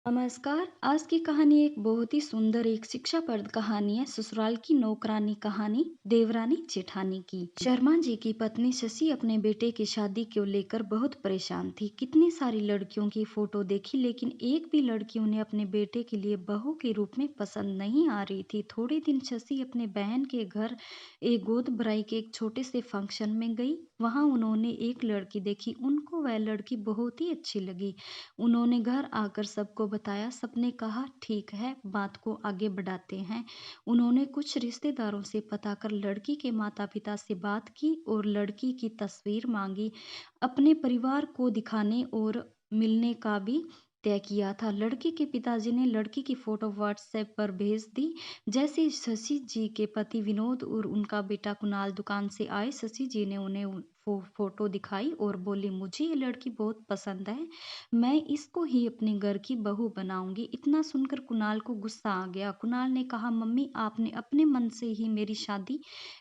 नमस्कार। आज की कहानी एक बहुत ही सुंदर एक शिक्षाप्रद कहानी है। ससुराल की नौकरानी कहानी देवरानी जेठानी की। शर्मा जी की पत्नी शशि अपने बेटे की शादी को लेकर बहुत परेशान थी। कितनी सारी लड़कियों की फोटो देखी लेकिन एक भी लड़की उन्हें अपने बेटे के लिए बहू के रूप में पसंद नहीं आ रही थी। थोड़े दिन शशि अपने बहन के घर एक गोद भराई के एक छोटे से फंक्शन में गई। वहां उन्होंने एक लड़की देखी। उनको वह लड़की बहुत ही अच्छी लगी। उन्होंने घर आकर सबको बताया। सबने कहा ठीक है, बात को आगे बढ़ाते हैं। उन्होंने कुछ रिश्तेदारों से पता कर लड़की के माता पिता से बात की और लड़की की तस्वीर मांगी। अपने परिवार को दिखाने और मिलने का भी तय किया था। लड़की के पिताजी ने लड़की की फोटो व्हाट्सएप पर भेज दी। जैसे शशि जी के पति विनोद और उनका बेटा कुणाल दुकान से आए, शशि जी ने उन्हें फोटो दिखाई और बोली, मुझे ये लड़की बहुत पसंद है, मैं इसको ही अपने घर की बहू बनाऊंगी। इतना सुनकर कुणाल को गुस्सा आ गया। कुणाल ने कहा, मम्मी आपने अपने मन से ही मेरी शादी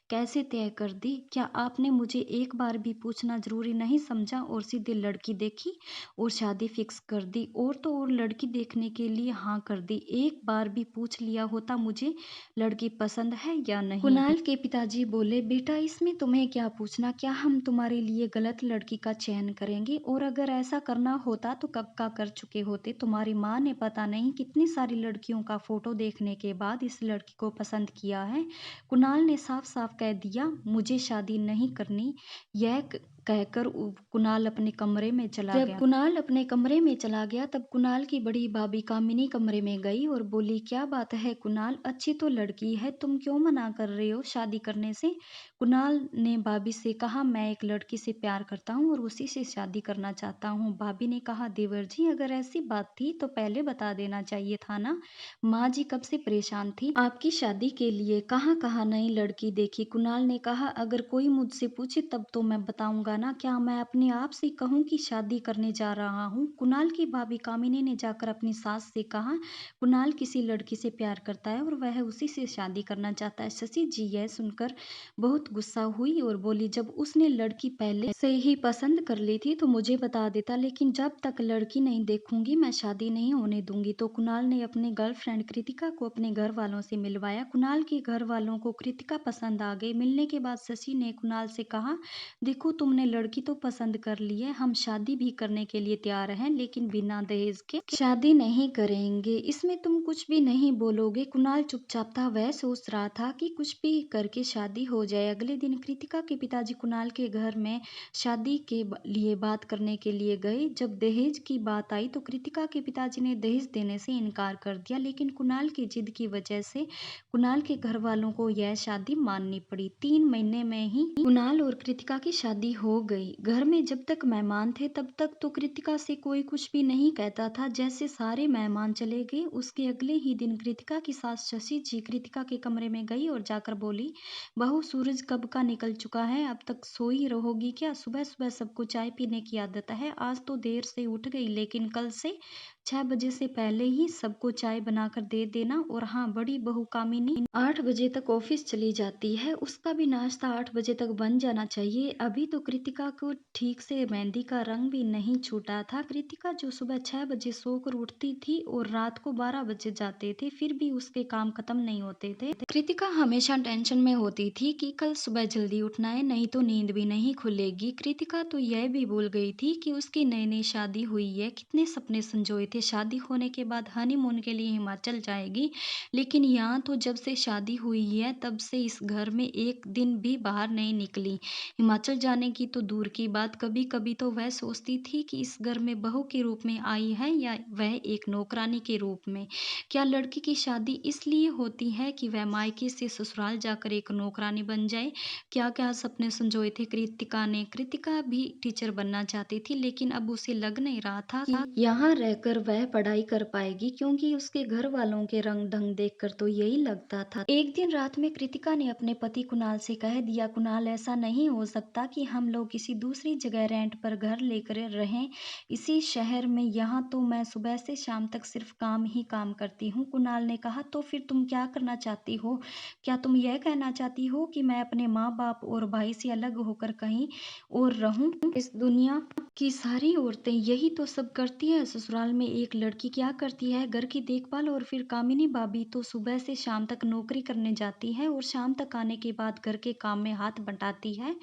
कैसे तय कर दी? क्या आपने मुझे एक बार भी पूछना जरूरी नहीं समझा और सीधे लड़की देखी और शादी फिक्स कर दी? और तो और लड़की देखने के लिए हाँ कर दी। एक बार भी पूछ लिया होता मुझे लड़की पसंद है या नहीं। कुणाल के पिताजी बोले, बेटा इसमें तुम्हें क्या पूछना? क्या हम तुम्हारे लिए गलत लड़की का चयन करेंगे? और अगर ऐसा करना होता तो कब का कर चुके होते। तुम्हारी माँ ने पता नहीं कितनी सारी लड़कियों का फोटो देखने के बाद इस लड़की को पसंद किया है। कुणाल ने साफ साफ कह दिया, मुझे शादी नहीं करनी। यह कहकर कुणाल अपने कमरे में चला गया। जब कुणाल अपने कमरे में चला गया तब कुणाल की बड़ी भाभी कामिनी कमरे में गई और बोली, क्या बात है कुणाल, अच्छी तो लड़की है, तुम क्यों मना कर रहे हो शादी करने से? कुणाल ने भाभी से कहा, मैं एक लड़की से प्यार करता हूँ और उसी से शादी करना चाहता हूँ। भाभी ने कहा, देवर जी अगर ऐसी बात थी तो पहले बता देना चाहिए था ना। माँ जी कब से परेशान थी आपकी शादी के लिए, कहाँ कहाँ नई लड़की देखी। कुणाल ने कहा, अगर कोई मुझसे पूछे तब तो मैं बताऊंगा ना, क्या मैं अपने आप से कहूँ कि शादी करने जा रहा हूँ? कुणाल की भाभी कामिनी ने जाकर अपनी सास से कहा, कुणाल किसी लड़की से प्यार करता है और वह उसी से शादी करना चाहता है। शशि जी यह सुनकर बहुत गुस्सा हुई और बोली, जब उसने लड़की पहले से ही पसंद कर ली थी तो मुझे बता देता, लेकिन जब तक लड़की नहीं देखूंगी मैं शादी नहीं होने दूंगी। तो कुणाल ने अपनी गर्लफ्रेंड कृतिका को अपने घर वालों से मिलवाया। कुणाल के घर वालों को कृतिका पसंद आ गई। मिलने के बाद शशि ने कुणाल से कहा, देखो तुमने लड़की तो पसंद कर ली है, हम शादी भी करने के लिए तैयार हैं, लेकिन बिना दहेज के शादी नहीं करेंगे। इसमें तुम कुछ भी नहीं बोलोगे? कुणाल चुपचाप था। वह सोच रहा था कि कुछ भी करके शादी हो जाए। अगले दिन कृतिका के पिताजी कुणाल के घर में शादी के लिए बात करने के लिए गए। जब दहेज की बात आई तो कृतिका के पिताजी ने दहेज देने से इनकार कर दिया, लेकिन कुणाल की जिद की वजह से कुणाल के घर वालों को यह शादी माननी पड़ी। 3 महीने में ही कुणाल और कृतिका की शादी हो गई। घर में जब तक मेहमान थे तब तक तो कृतिका से कोई कुछ भी नहीं कहता था। जैसे सारे मेहमान चले गए उसके अगले ही दिन कृतिका की सास शशि जी कृतिका के कमरे में गई और जाकर बोली, बहू सूरज कब का निकल चुका है, अब तक सोई रहोगी क्या? सुबह सुबह सबको चाय पीने की आदत है, आज तो देर से उठ गई, लेकिन कल से 6 बजे से पहले ही सबको चाय बनाकर दे देना। और हाँ, बड़ी बहू कामिनी 8 बजे तक ऑफिस चली जाती है, उसका भी नाश्ता 8 बजे तक बन जाना चाहिए। अभी तो कृतिका को ठीक से मेहंदी का रंग भी नहीं छूटा था। कृतिका जो सुबह 6 बजे सोकर उठती थी और रात को 12 बजे जाते थे, फिर भी उसके काम खत्म नहीं होते थे। कृतिका हमेशा टेंशन में होती थी कि कल सुबह जल्दी उठना है, नहीं तो नींद भी नहीं खुलेगी। कृतिका तो यह भी भूल गई थी कि उसकी नई नई शादी हुई है। कितने सपने संजोए थे, शादी होने के बाद हनीमून के लिए हिमाचल जाएगी, लेकिन यहाँ तो जब से शादी हुई है तब से इस घर में एक दिन भी बाहर नहीं निकली। हिमाचल जाने की तो दूर की बात, कभी कभी तो वह सोचती थी कि इस घर में बहू के रूप में आई है या वह एक नौकरानी के रूप में। क्या लड़की की शादी इसलिए होती है कि वह मायके से ससुराल जाकर एक नौकरानी बन जाए? क्या क्या सपने संजोए थे कृतिका ने। कृतिका भी टीचर बनना चाहती थी, लेकिन अब उसे लग नहीं रहा था कि यहाँ रहकर वह पढ़ाई कर पाएगी, क्योंकि उसके घर वालों के रंग ढंग देखकर तो यही लगता था। एक दिन रात में कृतिका ने अपने पति कुणाल से कह दिया, कुणाल ऐसा नहीं हो सकता कि हम लोग किसी दूसरी जगह रेंट पर घर लेकर रहें इसी शहर में। यहाँ तो मैं सुबह से शाम तक सिर्फ काम ही काम करती हूँ। कुणाल ने कहा, तो फिर तुम क्या करना चाहती हो? क्या तुम यह कहना चाहती हो कि मैं अपने माँ बाप और भाई से अलग होकर कहीं और रहूं? इस दुनिया की सारी औरतें यही तो सब करती हैं। ससुराल में एक लड़की क्या करती है, घर की देखभाल। और फिर कामिनी भाभी तो सुबह से शाम तक नौकरी करने जाती है और शाम तक आने के बाद घर के काम में हाथ बंटाती है।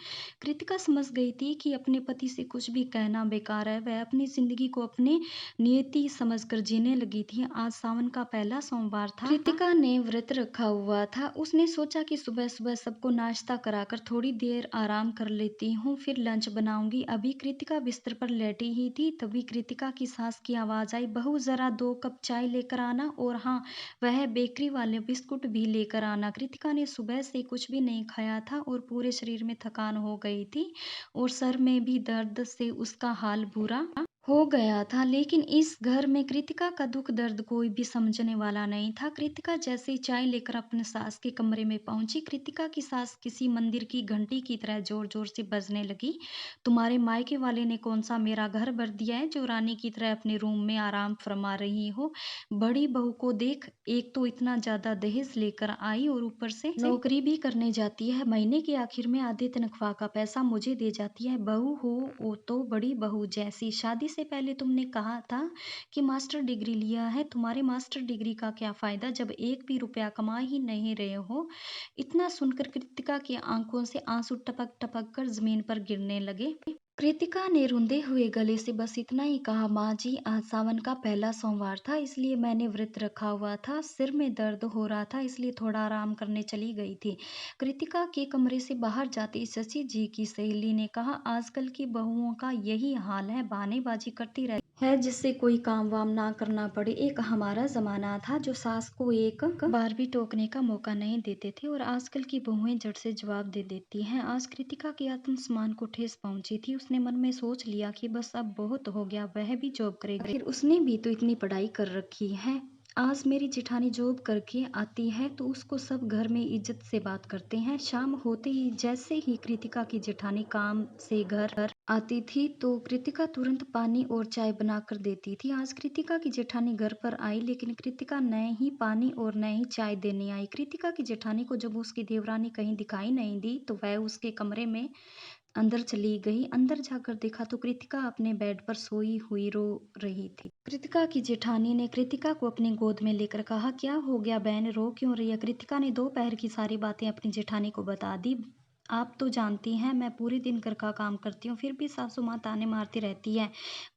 कृतिका समझ गई थी कि अपने पति से कुछ भी कहना बेकार है। वह अपनी जिंदगी को अपने नियति समझकर जीने लगी थी। आज सावन का पहला सोमवार था। कृतिका ने व्रत रखा हुआ था। उसने सोचा कि सुबह सुबह सबको नाश्ता कराकर थोड़ी देर आराम कर लेती हूँ, फिर लंच बनाऊंगी। अभी कृतिका बिस्तर पर लेटी ही थी, तभी कृतिका की सास की आवाज आई, बहू जरा 2 कप चाय लेकर आना, और हाँ, वह बेकरी वाले बिस्कुट भी लेकर आना। कृतिका ने सुबह से कुछ भी नहीं खाया था और पूरे शरीर में थकान हो गई थी और सर में भी दर्द से उसका हाल बुरा हो गया था। लेकिन इस घर में कृतिका का दुख दर्द कोई भी समझने वाला नहीं था। कृतिका जैसे ही चाय लेकर अपने सास के कमरे में पहुंची, कृतिका की सास किसी मंदिर की घंटी की तरह जोर जोर से बजने लगी। तुम्हारे मायके वाले ने कौन सा मेरा घर भर दिया है जो रानी की तरह अपने रूम में आराम फरमा रही हो? बड़ी बहू को देख, एक तो इतना ज्यादा दहेज लेकर आई और ऊपर से नौकरी भी करने जाती है। महीने के आखिर में आधे तनख्वाह का पैसा मुझे दे जाती है। बहू हो वो तो बड़ी बहू जैसी। शादी से पहले तुमने कहा था कि मास्टर डिग्री लिया है। तुम्हारे मास्टर डिग्री का क्या फायदा जब एक भी रुपया कमा ही नहीं रहे हो? इतना सुनकर कृतिका की आंखों से आंसू टपक टपक कर जमीन पर गिरने लगे। कृतिका ने रुंधे हुए गले से बस इतना ही कहा, माँ जी, आज सावन का पहला सोमवार था, इसलिए मैंने व्रत रखा हुआ था। सिर में दर्द हो रहा था, इसलिए थोड़ा आराम करने चली गई थी। कृतिका के कमरे से बाहर जाते ही शशि जी की सहेली ने कहा, आजकल की बहुओं का यही हाल है, बहानेबाजी करती रहती है जिससे कोई काम वाम ना करना पड़े। एक हमारा जमाना था जो सास को एक बार भी टोकने का मौका नहीं देते थे, और आजकल की बहुएं झट से जवाब दे देती हैं। आज कृतिका के आत्मसम्मान को ठेस पहुंची थी। उसने मन में सोच लिया कि बस अब बहुत हो गया, वह भी जॉब करेगी, आखिर उसने भी तो इतनी पढ़ाई कर रखी है। आज मेरी जेठानी जॉब करके आती है तो उसको सब घर में इज्जत से बात करते हैं। शाम होते ही जैसे ही कृतिका की जेठानी काम से घर आती थी तो कृतिका तुरंत पानी और चाय बनाकर देती थी। आज कृतिका की जेठानी घर पर आई, लेकिन कृतिका न ही पानी और न ही चाय देने आई। कृतिका की जेठानी को जब उसकी देवरानी कहीं दिखाई नहीं दी तो वह उसके कमरे में अंदर चली गई। अंदर जाकर देखा तो कृतिका अपने बेड पर सोई हुई रो रही थी। कृतिका की जेठानी ने कृतिका को अपनी गोद में लेकर कहा, क्या हो गया बहन, रो क्यों रही है? कृतिका ने दोपहर की सारी बातें अपनी जेठानी को बता दी। आप तो जानती हैं मैं पूरे दिन घर का काम करती हूँ, फिर भी सासू माँ ताने मारती रहती है।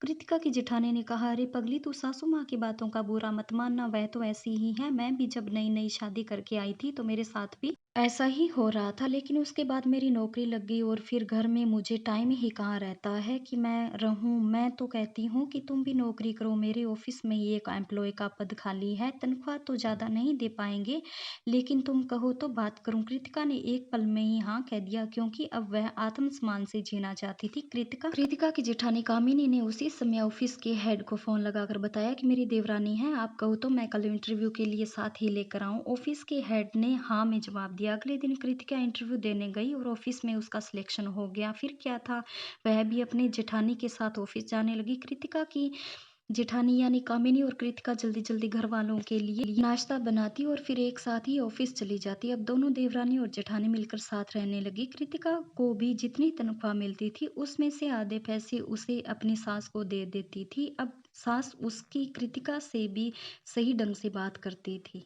कृतिका की जेठानी ने कहा, अरे पगली, तू सासू माँ की बातों का बुरा मत मानना, वह तो ऐसी ही है। मैं भी जब नई नई शादी करके आई थी तो मेरे साथ भी ऐसा ही हो रहा था, लेकिन उसके बाद मेरी नौकरी लग गई और फिर घर में मुझे टाइम ही कहाँ रहता है कि मैं रहूं। मैं तो कहती हूँ कि तुम भी नौकरी करो, मेरे ऑफिस में ही एक एम्प्लॉय का पद खाली है, तनख्वाह तो ज़्यादा नहीं दे पाएंगे, लेकिन तुम कहो तो बात करूं। कृतिका ने एक पल में ही हाँ कह दिया, क्योंकि अब वह आत्मसम्मान से जीना चाहती थी। कृतिका की जेठानी कामिनी ने उसी समय ऑफिस के हेड को फोन लगाकर बताया कि मेरी देवरानी है, आप कहो तो मैं कल इंटरव्यू के लिए साथ ही लेकर आऊं। ऑफिस के हेड ने हाँ में जवाब दिया। अगले दिन कृतिका इंटरव्यू देने गई और ऑफिस में उसका सिलेक्शन हो गया। फिर क्या था, वह भी अपनी जेठानी के साथ ऑफिस जाने लगी। कृतिका की जेठानी यानी कामिनी और कृतिका जल्दी जल्दी घर वालों के लिए नाश्ता बनाती और फिर एक साथ ही ऑफिस चली जाती। अब दोनों देवरानी और जेठानी मिलकर साथ रहने लगी। कृतिका को भी जितनी तनख्वाह मिलती थी उसमें से आधे पैसे उसे अपनी सास को दे देती थी। अब सास उसकी कृतिका से भी सही ढंग से बात करती थी।